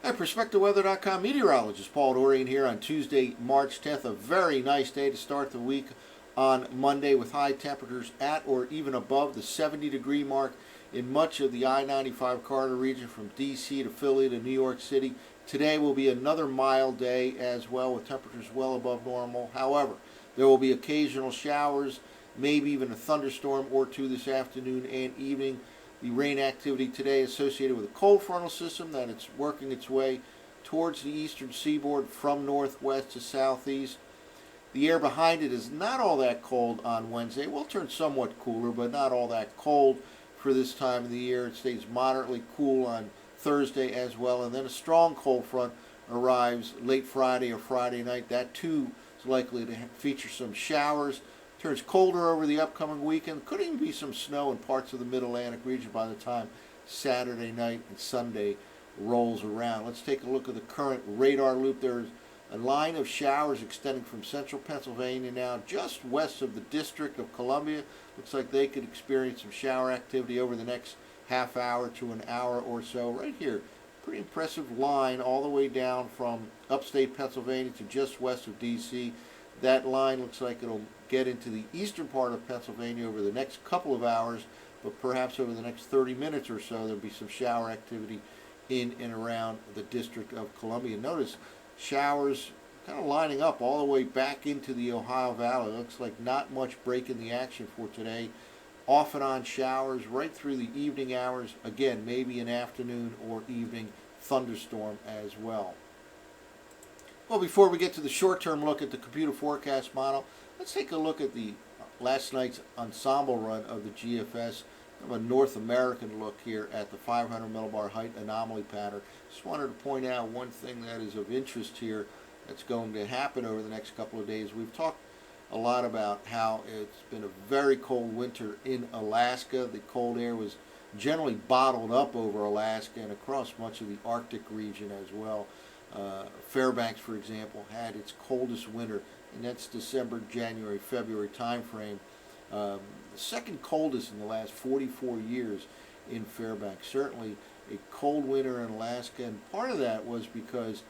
Hi, PerspectiveWeather.com meteorologist Paul Dorian here on Tuesday, March 10th. A very nice day to start the week on Monday with high temperatures at or even above the 70-degree mark in much of the I-95 corridor region from D.C. to Philly to New York City. Today will be another mild day as well with temperatures well above normal. However, there will be occasional showers, maybe even a thunderstorm or two this afternoon and evening. The rain activity today associated with a cold frontal system that it's working its way towards the eastern seaboard from northwest to southeast. The air behind it is not all that cold on Wednesday. It will turn somewhat cooler, but not all that cold for this time of the year. It stays moderately cool on Thursday as well, and then a strong cold front arrives late Friday or Friday night. That too is likely to feature some showers. Turns colder over the upcoming weekend. Could even be some snow in parts of the mid-Atlantic region by the time Saturday night and Sunday rolls around. Let's take a look at the current radar loop. There's a line of showers extending from central Pennsylvania now just west of the District of Columbia. Looks like they could experience some shower activity over the next half hour to an hour or so. Right here, pretty impressive line all the way down from upstate Pennsylvania to just west of D.C. That line looks like it'll get into the eastern part of Pennsylvania over the next couple of hours, but perhaps over the next 30 minutes or so there'll be some shower activity in and around the District of Columbia. Notice showers kind of lining up all the way back into the Ohio Valley. Looks like not much break in the action for today. Off and on showers right through the evening hours. Again, maybe an afternoon or evening thunderstorm as well. Well, before we get to the short-term look at the computer forecast model, let's take a look at the last night's ensemble run of the GFS. Kind of a North American look here at the 500 millibar height anomaly pattern. Just wanted to point out one thing that is of interest here that's going to happen over the next couple of days. We've talked a lot about how it's been a very cold winter in Alaska. The cold air was generally bottled up over Alaska and across much of the Arctic region as well. Fairbanks, for example, had its coldest winter, and that's December, January, February timeframe. The second coldest in the last 44 years in Fairbanks. Certainly a cold winter in Alaska, and part of that was because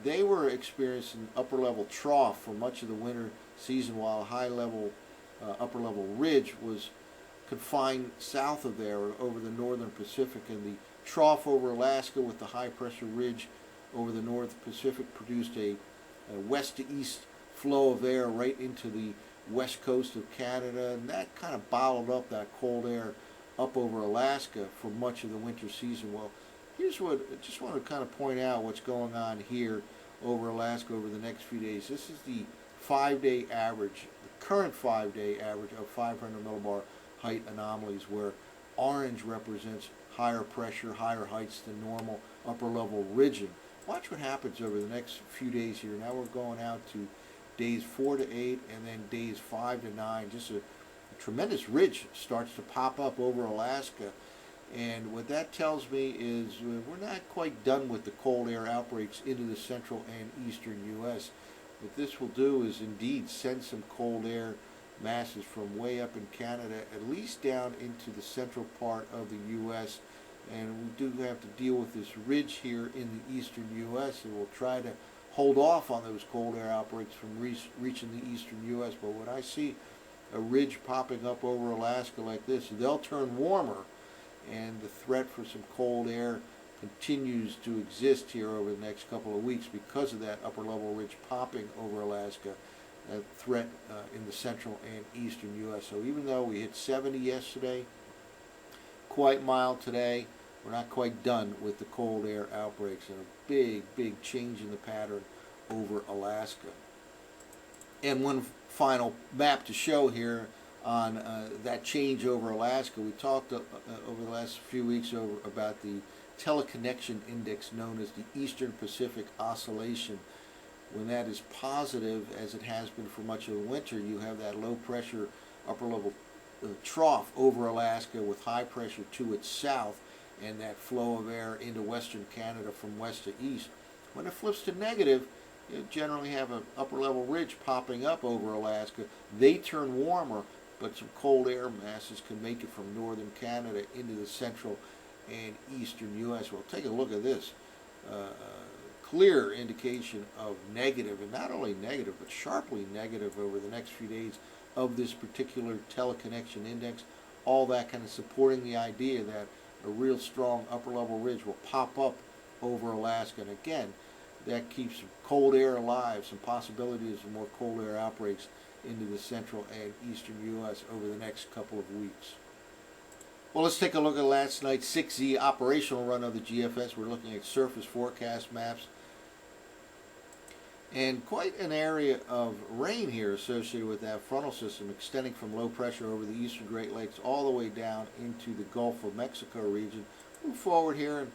they were experiencing upper-level trough for much of the winter season, while a high-level, upper-level ridge was confined south of there over the northern Pacific, and the trough over Alaska with the high-pressure ridge over the North Pacific produced a west to east flow of air right into the west coast of Canada, and that kind of bottled up that cold air up over Alaska for much of the winter season. Well, here's what I just want to kind of point out what's going on here over Alaska over the next few days. This is the 5-day average, the current 5-day average of 500 millibar height anomalies, where orange represents higher pressure, higher heights than normal, upper level ridging. Watch what happens over the next few days here. Now we're going out to days 4 to 8 and then days 5 to 9. Just a tremendous ridge starts to pop up over Alaska. And what that tells me is we're not quite done with the cold air outbreaks into the central and eastern U.S. What this will do is indeed send some cold air masses from way up in Canada, at least down into the central part of the U.S., and we do have to deal with this ridge here in the eastern U.S., and we'll try to hold off on those cold air outbreaks from reaching the eastern U.S. But when I see a ridge popping up over Alaska like this, they'll turn warmer, and the threat for some cold air continues to exist here over the next couple of weeks because of that upper level ridge popping over Alaska, that threat in the central and eastern U.S. So even though we hit 70 yesterday, quite mild today, we're not quite done with the cold air outbreaks, and a big change in the pattern over Alaska. And one final map to show here on that change over Alaska. We talked over the last few weeks about the teleconnection index known as the Eastern Pacific Oscillation. When that is positive, as it has been for much of the winter, you have that low pressure upper level trough over Alaska with high pressure to its south, and that flow of air into western Canada from west to east. When it flips to negative, you generally have an upper level ridge popping up over Alaska. They turn warmer, but some cold air masses can make it from northern Canada into the central and eastern U.S. Well, take a look at this. clear indication of negative, and not only negative, but sharply negative over the next few days of this particular teleconnection index. All that kind of supporting the idea that a real strong upper level ridge will pop up over Alaska. And again, that keeps cold air alive, some possibilities of more cold air outbreaks into the central and eastern U.S. over the next couple of weeks. Well, let's take a look at last night's 6Z operational run of the GFS. We're looking at surface forecast maps. And quite an area of rain here associated with that frontal system, extending from low pressure over the eastern Great Lakes all the way down into the Gulf of Mexico region. Move forward here, and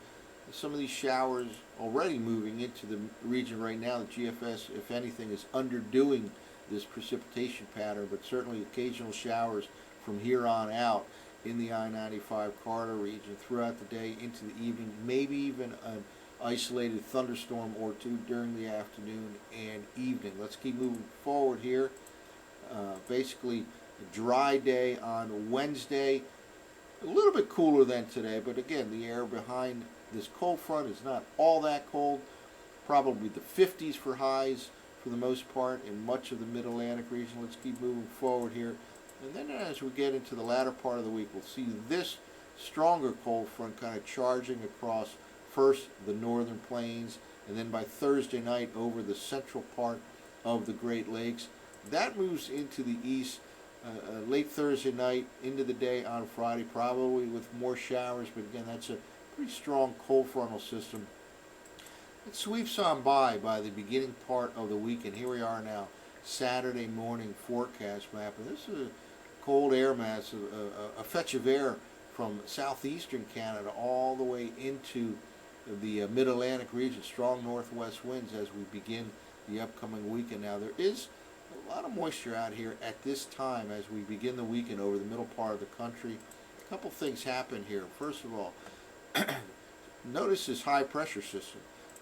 some of these showers already moving into the region right now. The GFS, if anything, is underdoing this precipitation pattern, but certainly occasional showers from here on out in the I-95 corridor region throughout the day into the evening, maybe even an isolated thunderstorm or two during the afternoon and evening. Let's keep moving forward here. Basically, a dry day on Wednesday, a little bit cooler than today, but again, the air behind this cold front is not all that cold. Probably the 50s for highs for the most part in much of the mid-Atlantic region. Let's keep moving forward here. And then as we get into the latter part of the week, we'll see this stronger cold front kind of charging across first the northern plains, and then by Thursday night over the central part of the Great Lakes. That moves into the east late Thursday night into the day on Friday, probably with more showers, but again, that's a pretty strong cold frontal system. It sweeps on by the beginning part of the week, and here we are now, Saturday morning forecast map, and this is a cold air mass, a fetch of air from southeastern Canada all the way into the mid-Atlantic region, strong northwest winds as we begin the upcoming weekend. Now, there is a lot of moisture out here at this time as we begin the weekend over the middle part of the country. A couple things happen here. First of all, notice this high pressure system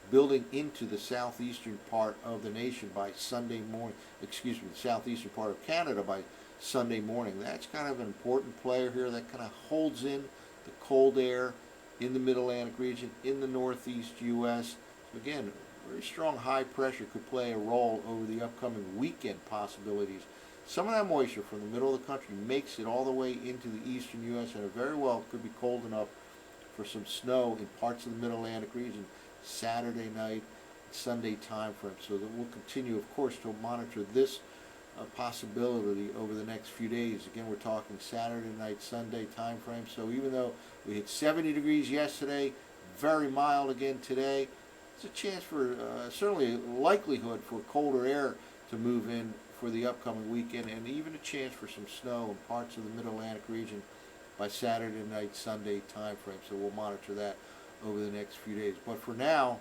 building into the southeastern part of the nation by Sunday morning, the southeastern part of Canada by Sunday morning. That's kind of an important player here that kind of holds in the cold air in the mid-Atlantic region, in the northeast U.S. So again, very strong high pressure could play a role over the upcoming weekend possibilities. Some of that moisture from the middle of the country makes it all the way into the eastern U.S. and it very well could be cold enough for some snow in parts of the mid-Atlantic region Saturday night, Sunday time frame. So that we'll continue, of course, to monitor this possibility over the next few days. Again, we're talking Saturday night, Sunday time frame. So even though we hit 70 degrees yesterday, very mild again today, there's a chance for, certainly a likelihood for colder air to move in for the upcoming weekend, and even a chance for some snow in parts of the mid-Atlantic region by Saturday night, Sunday time frame. So we'll monitor that over the next few days. But for now,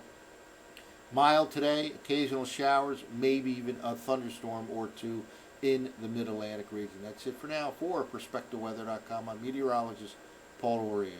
mild today, occasional showers, maybe even a thunderstorm or two in the mid-Atlantic region. That's it for now. For PerspectiveWeather.com, I'm meteorologist Paul Orian.